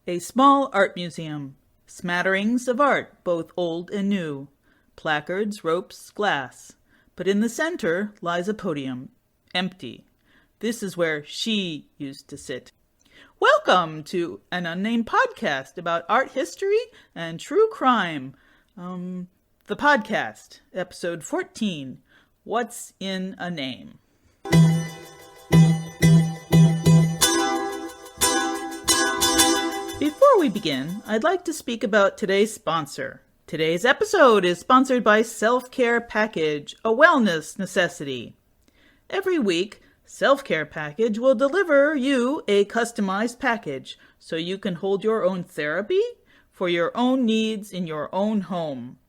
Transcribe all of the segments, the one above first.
A small art museum. Smatterings of art, both old and new. Placards, ropes, glass. But in the center lies a podium, empty. This is where she used to sit. Welcome to an Unnamed Podcast about art history and true crime. The podcast, episode 14, What's in a Name? Before we begin, I'd like to speak about today's sponsor. Today's episode is sponsored by Self-Care Package, a wellness necessity. Every week, Self-Care Package will deliver you a customized package so you can hold your own therapy for your own needs in your own home.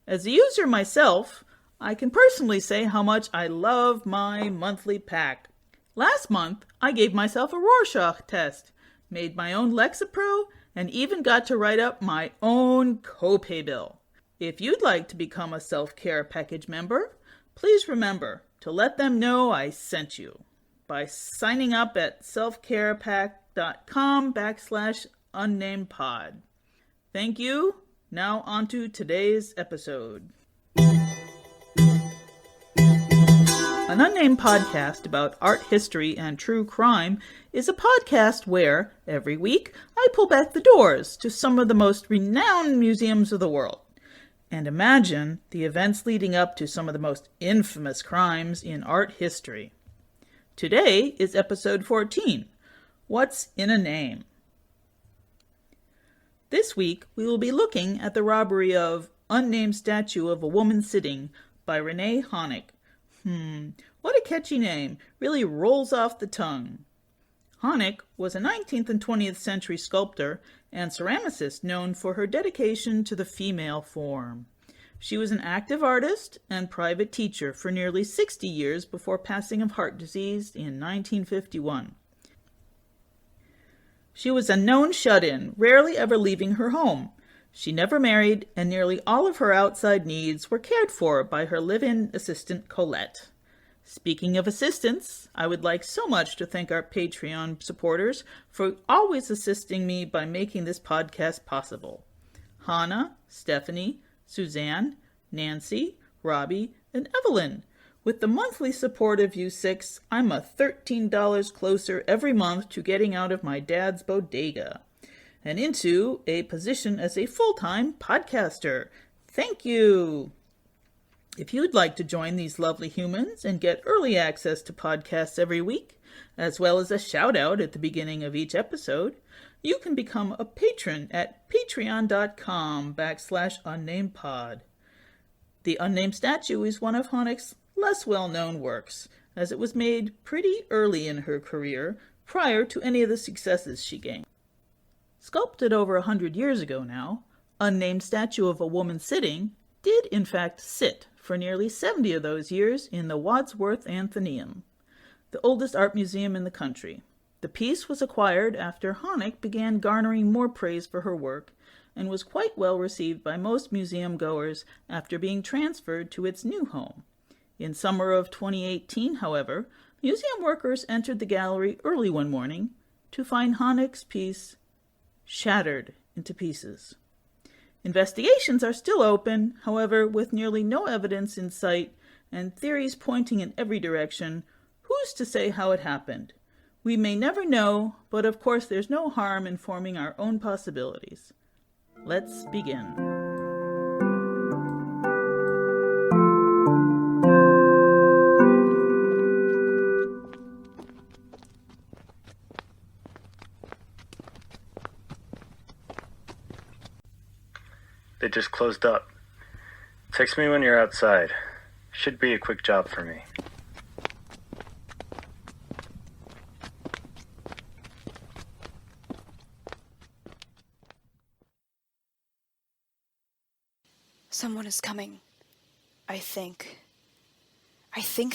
As a user myself, I can personally say how much I love my monthly pack. Last month, I gave myself a Rorschach test, made my own Lexapro, and even got to write up my own copay bill. If you'd like to become a Self-Care Package member, please remember to let them know I sent you by signing up at selfcarepack.com/unnamedpod. Thank you. Now on to today's episode. An Unnamed Podcast about art history and true crime is a podcast where, every week, I pull back the doors to some of the most renowned museums of the world and imagine the events leading up to some of the most infamous crimes in art history. Today is episode 14, What's in a Name? This week, we will be looking at the robbery of Unnamed Statue of a Woman Sitting by Renee Honeck. What a catchy name. Really rolls off the tongue. Honeck was a 19th and 20th century sculptor and ceramicist known for her dedication to the female form. She was an active artist and private teacher for nearly 60 years before passing of heart disease in 1951. She was a known shut-in, rarely ever leaving her home. She never married, and nearly all of her outside needs were cared for by her live-in assistant Colette. Speaking of assistants, I would like so much to thank our Patreon supporters for always assisting me by making this podcast possible. Hannah, Stefanie, Suzanne, Nancy, Robbie, and Evelyn. With the monthly support of you six, I'm a $13 closer every month to getting out of my dad's bodega and into a position as a full-time podcaster. Thank you! If you'd like to join these lovely humans and get early access to podcasts every week, as well as a shout-out at the beginning of each episode, you can become a patron at patreon.com/unnamedpod. The Unnamed Statue is one of Honeck's less well-known works, as it was made pretty early in her career, prior to any of the successes she gained. Sculpted over 100 years ago now, Unnamed Statue of a Woman Sitting did in fact sit for nearly 70 of those years in the Wadsworth Atheneum, the oldest art museum in the country. The piece was acquired after Honeck began garnering more praise for her work and was quite well received by most museum goers after being transferred to its new home. In summer of 2018, however, museum workers entered the gallery early one morning to find Honeck's piece shattered into pieces. Investigations are still open, however, with nearly no evidence in sight and theories pointing in every direction. Who's to say how it happened? We may never know, but of course there's no harm in forming our own possibilities. Let's begin. They just closed up. Text me when you're outside. Should be a quick job for me. Someone is coming. I think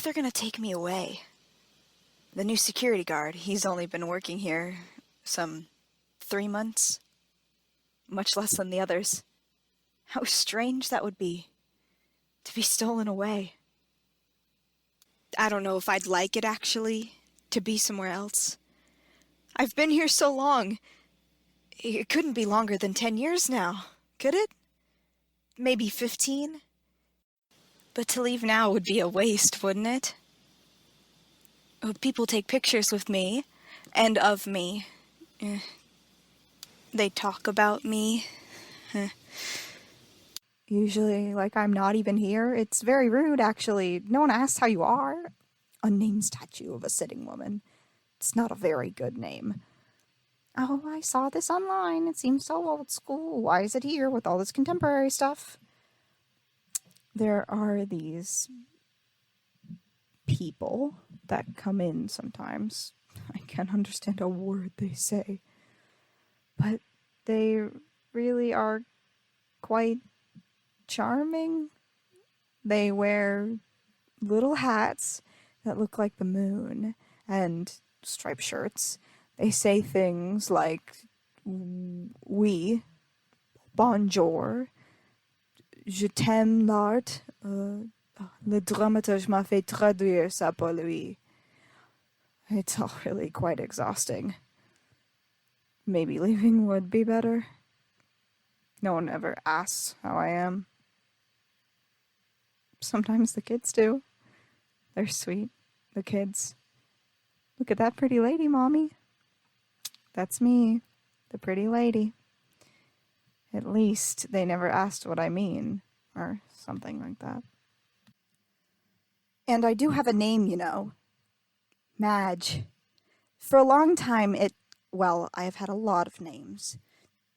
they're gonna take me away. The new security guard, he's only been working here some 3 months. Much less than the others. How strange that would be, to be stolen away. I don't know if I'd like it, actually, to be somewhere else. I've been here so long. It couldn't be longer than 10 years now, could it? Maybe 15? But to leave now would be a waste, wouldn't it? Oh, people take pictures with me, and of me. They talk about me. Usually, like, I'm not even here. It's very rude, actually. No one asks how you are. Unnamed Statue of a Sitting Woman. It's not a very good name. Oh, I saw this online. It seems so old school. Why is it here with all this contemporary stuff? There are these people that come in sometimes. I can't understand a word they say. But they really are quite charming. They wear little hats that look like the moon and striped shirts. They say things like, oui, bonjour, je t'aime l'art, le dramaturge m'a fait traduire ça pour lui. It's all really quite exhausting. Maybe leaving would be better. No one ever asks how I am. Sometimes the kids do. They're sweet, the kids. Look at that pretty lady, Mommy. That's me, the pretty lady. At least they never asked what I mean, or something like that. And I do have a name, you know. Madge. For a long time, I have had a lot of names.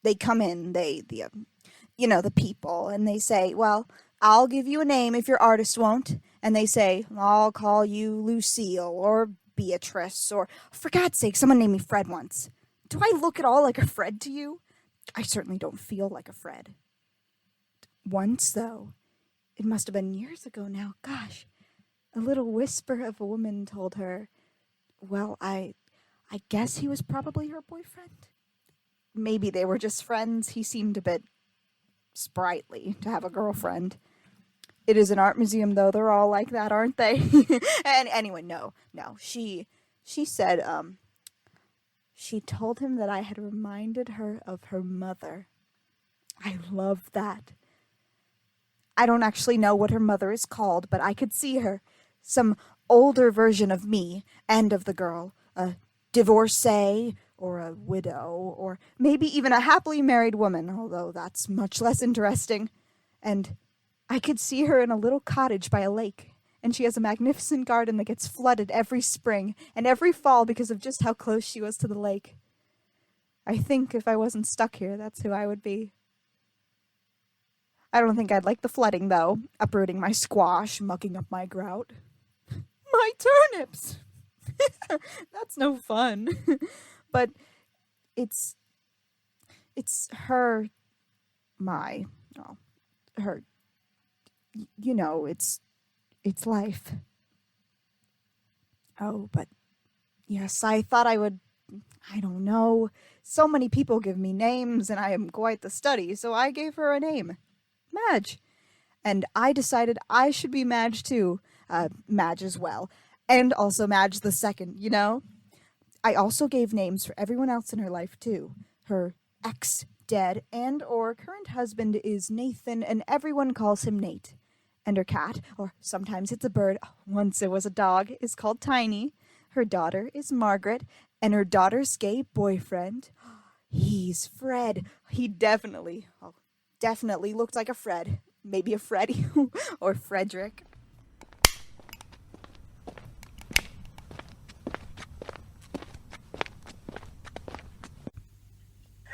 They come in, the people, and they say, well, I'll give you a name if your artist won't. And they say, I'll call you Lucille, or Beatrice, or, for God's sake, someone named me Fred once. Do I look at all like a Fred to you? I certainly don't feel like a Fred. Once, though, it must have been years ago now, gosh, a little whisper of a woman told her, well, I guess he was probably her boyfriend. Maybe they were just friends. He seemed a bit sprightly to have a girlfriend. It is an art museum, though. They're all like that, aren't they? And anyway, no. She said, she told him that I had reminded her of her mother. I love that. I don't actually know what her mother is called, but I could see her. Some older version of me and of the girl. A divorcee, or a widow, or maybe even a happily married woman, although that's much less interesting. And I could see her in a little cottage by a lake, and she has a magnificent garden that gets flooded every spring and every fall because of just how close she was to the lake. I think if I wasn't stuck here, that's who I would be. I don't think I'd like the flooding, though. Uprooting my squash, mucking up my grout. My turnips! That's no fun. But it's her, her, it's life. Oh, but yes, I thought I would, I don't know. So many people give me names, and I am quite the study, so I gave her a name. Madge. And I decided I should be Madge too. Madge as well. And also Madge the second, you know? I also gave names for everyone else in her life too. Her ex-dead and or current husband is Nathan, and everyone calls him Nate. And her cat, or sometimes it's a bird, once it was a dog, is called Tiny. Her daughter is Margaret, and her daughter's gay boyfriend, he's Fred. He definitely looked like a Fred. Maybe a Freddy or Frederick.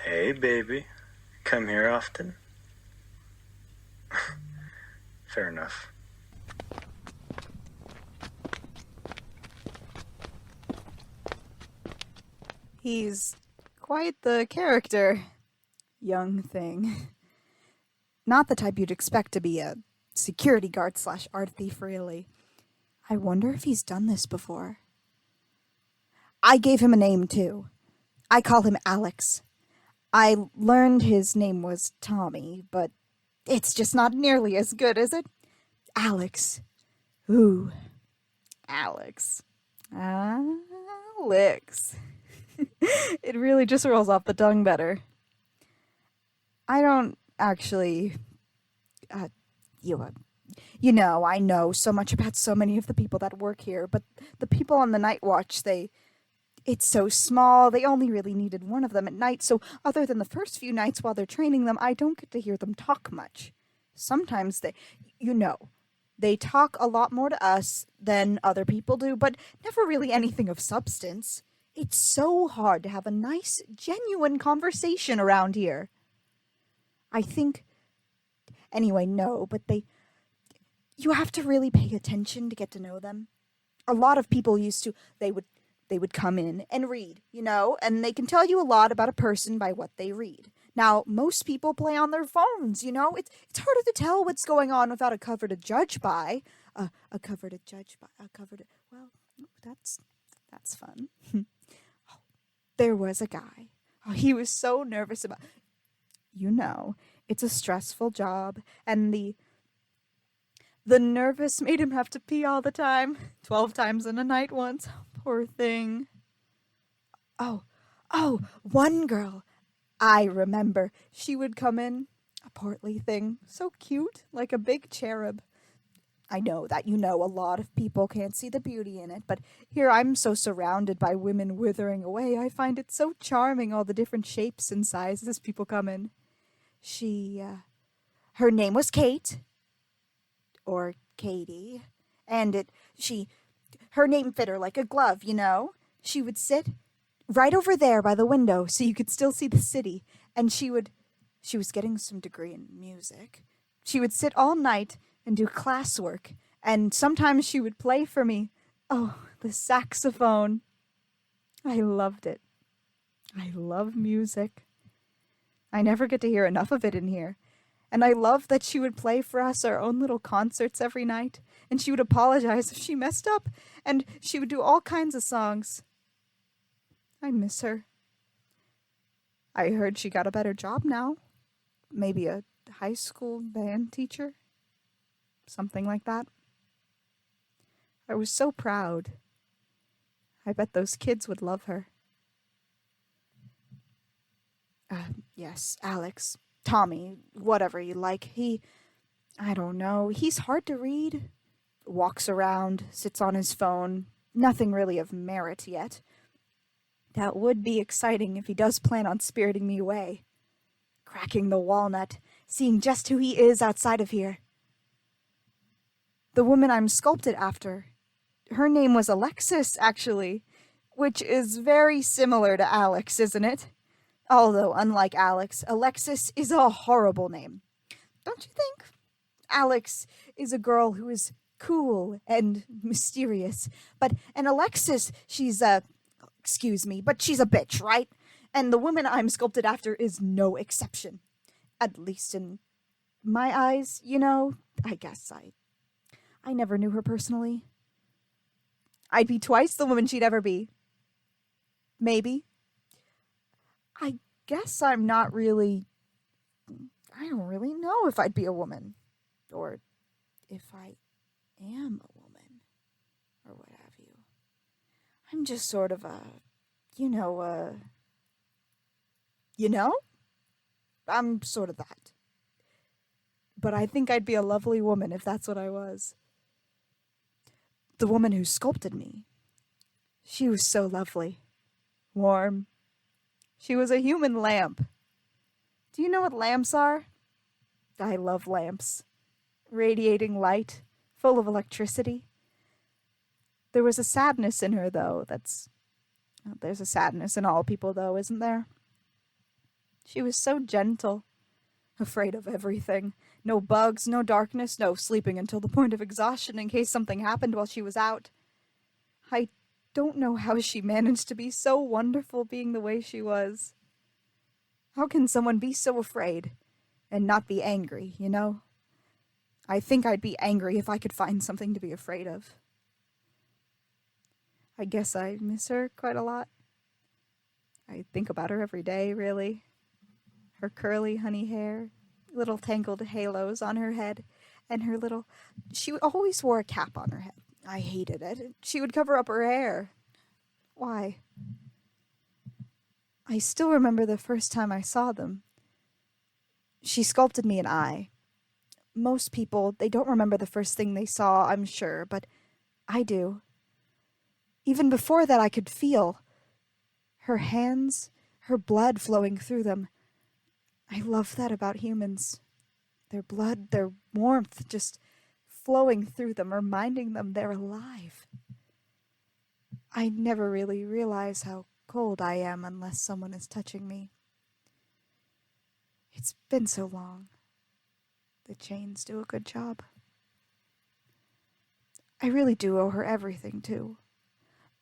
Hey, baby. Come here often? Fair enough. He's quite the character. Young thing. Not the type you'd expect to be a security guard / art thief, really. I wonder if he's done this before. I gave him a name, too. I call him Alex. I learned his name was Tommy, but it's just not nearly as good, is it? Alex. Ooh. Alex. Alex. It really just rolls off the tongue better. I don't actually, you, you know, I know so much about so many of the people that work here, but the people on the night watch, it's so small, they only really needed one of them at night, so other than the first few nights while they're training them, I don't get to hear them talk much. Sometimes they talk a lot more to us than other people do, but never really anything of substance. It's so hard to have a nice, genuine conversation around here. I think... Anyway, no, but you have to really pay attention to get to know them. A lot of people they would come in and read, and they can tell you a lot about a person by what they read. Now, most people play on their phones, It's harder to tell what's going on without a cover to judge by. Well, that's fun. There was a guy. Oh, he was so nervous about... it's a stressful job, and the nervous made him have to pee all the time. 12 times in a night once. Poor thing. Oh, one girl. I remember. She would come in, a portly thing, so cute, like a big cherub. I know that a lot of people can't see the beauty in it, but here I'm so surrounded by women withering away, I find it so charming, all the different shapes and sizes people come in. Her name was Kate, or Katie, and her name fit her like a glove, She would sit right over there by the window so you could still see the city, and she was getting some degree in music. She would sit all night and do classwork, and sometimes she would play for me. Oh, the saxophone. I loved it. I love music. I never get to hear enough of it in here. And I love that she would play for us our own little concerts every night, and she would apologize if she messed up, and she would do all kinds of songs. I miss her. I heard she got a better job now. Maybe a high school band teacher. Something like that. I was so proud. I bet those kids would love her. Yes, Alex, Tommy, whatever you like. I don't know, he's hard to read. Walks around, sits on his phone. Nothing really of merit yet. That would be exciting if he does plan on spiriting me away. Cracking the walnut, seeing just who he is outside of here. The woman I'm sculpted after, her name was Alexis, actually, which is very similar to Alex, isn't it? Although, unlike Alex, Alexis is a horrible name. Don't you think? Alex is a girl who is cool and mysterious, and Alexis, she's but she's a bitch, right? And the woman I'm sculpted after is no exception. At least in my eyes, I guess I never knew her personally. I'd be twice the woman she'd ever be. Maybe. I guess I'm not really... I don't really know if I'd be a woman. Or if I am a woman. Or what have you. I'm just sort of I'm sort of that. But I think I'd be a lovely woman if that's what I was. The woman who sculpted me, she was so lovely. Warm. She was a human lamp. Do you know what lamps are? I love lamps. Radiating light, full of electricity. There was a sadness in her, though, there's a sadness in all people, though, isn't there? She was so gentle, afraid of everything. No bugs, no darkness, no sleeping until the point of exhaustion in case something happened while she was out. I don't know how she managed to be so wonderful being the way she was. How can someone be so afraid and not be angry, I think I'd be angry if I could find something to be afraid of. I guess I miss her quite a lot. I think about her every day, really. Her curly honey hair, little tangled halos on her head, and she always wore a cap on her head. I hated it. She would cover up her hair. Why? I still remember the first time I saw them. She sculpted me an eye. Most people, they don't remember the first thing they saw, I'm sure, but I do. Even before that, I could feel her hands, her blood flowing through them. I love that about humans. Their blood, their warmth just flowing through them, reminding them they're alive. I never really realize how cold I am unless someone is touching me. It's been so long. The chains do a good job. I really do owe her everything, too.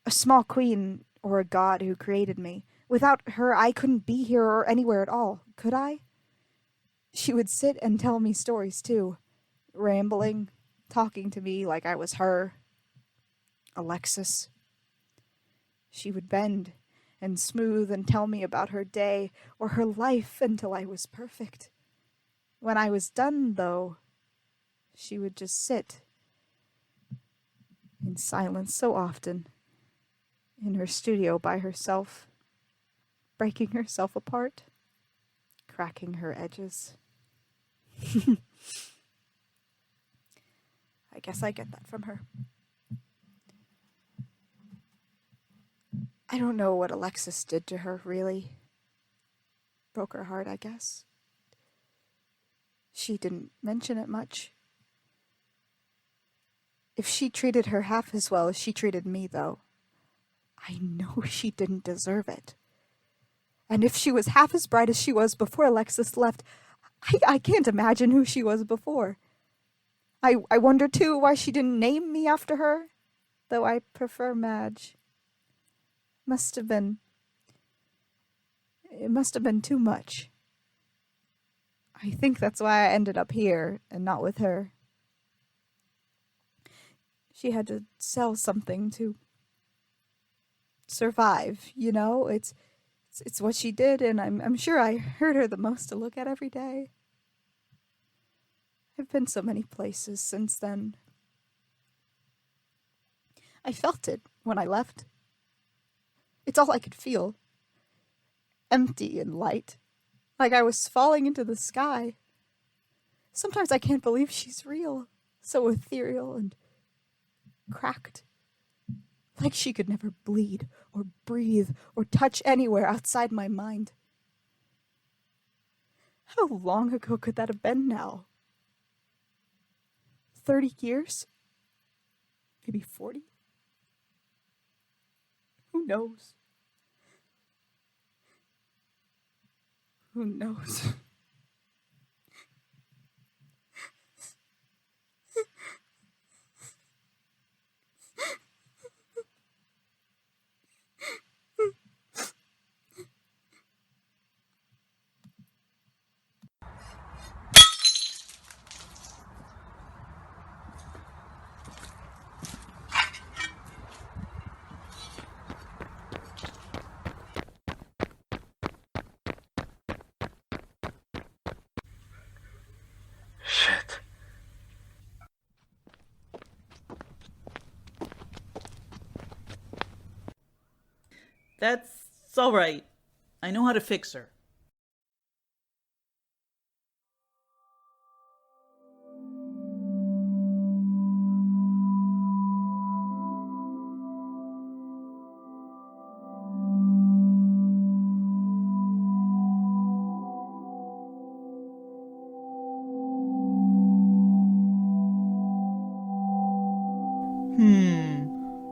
A small queen or a god who created me. Without her, I couldn't be here or anywhere at all, could I? She would sit and tell me stories, too. Rambling, talking to me like I was her. Alexis. She would bend and smooth and tell me about her day or her life until I was perfect. When I was done, though, she would just sit in silence so often in her studio by herself, breaking herself apart, cracking her edges. I guess I get that from her. I don't know what Alexis did to her, really. Broke her heart, I guess. She didn't mention it much. If she treated her half as well as she treated me, though, I know she didn't deserve it. And if she was half as bright as she was before Alexis left, I can't imagine who she was before. I wonder, too, why she didn't name me after her, though I prefer Madge. It must have been too much. I think that's why I ended up here and not with her. She had to sell something to survive, you know? It's what she did, and I'm sure I hurt her the most to look at every day. I've been so many places since then. I felt it when I left. It's all I could feel. Empty and light. Like I was falling into the sky. Sometimes I can't believe she's real. So ethereal and cracked. Like she could never bleed or breathe or touch anywhere outside my mind. How long ago could that have been now? 30 years? Maybe 40? Who knows? Who knows? Shit. That's all right. I know how to fix her.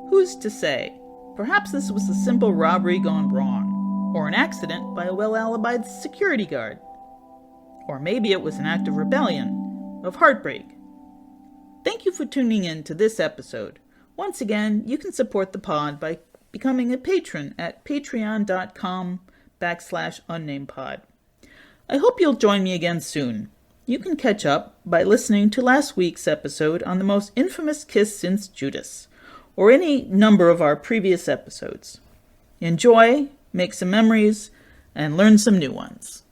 Who's to say? Perhaps this was a simple robbery gone wrong, or an accident by a well-alibied security guard. Or maybe it was an act of rebellion, of heartbreak. Thank you for tuning in to this episode. Once again, you can support the pod by becoming a patron at patreon.com/unnamedpod. I hope you'll join me again soon. You can catch up by listening to last week's episode on the most infamous kiss since Judas, or any number of our previous episodes. Enjoy, make some memories, and learn some new ones.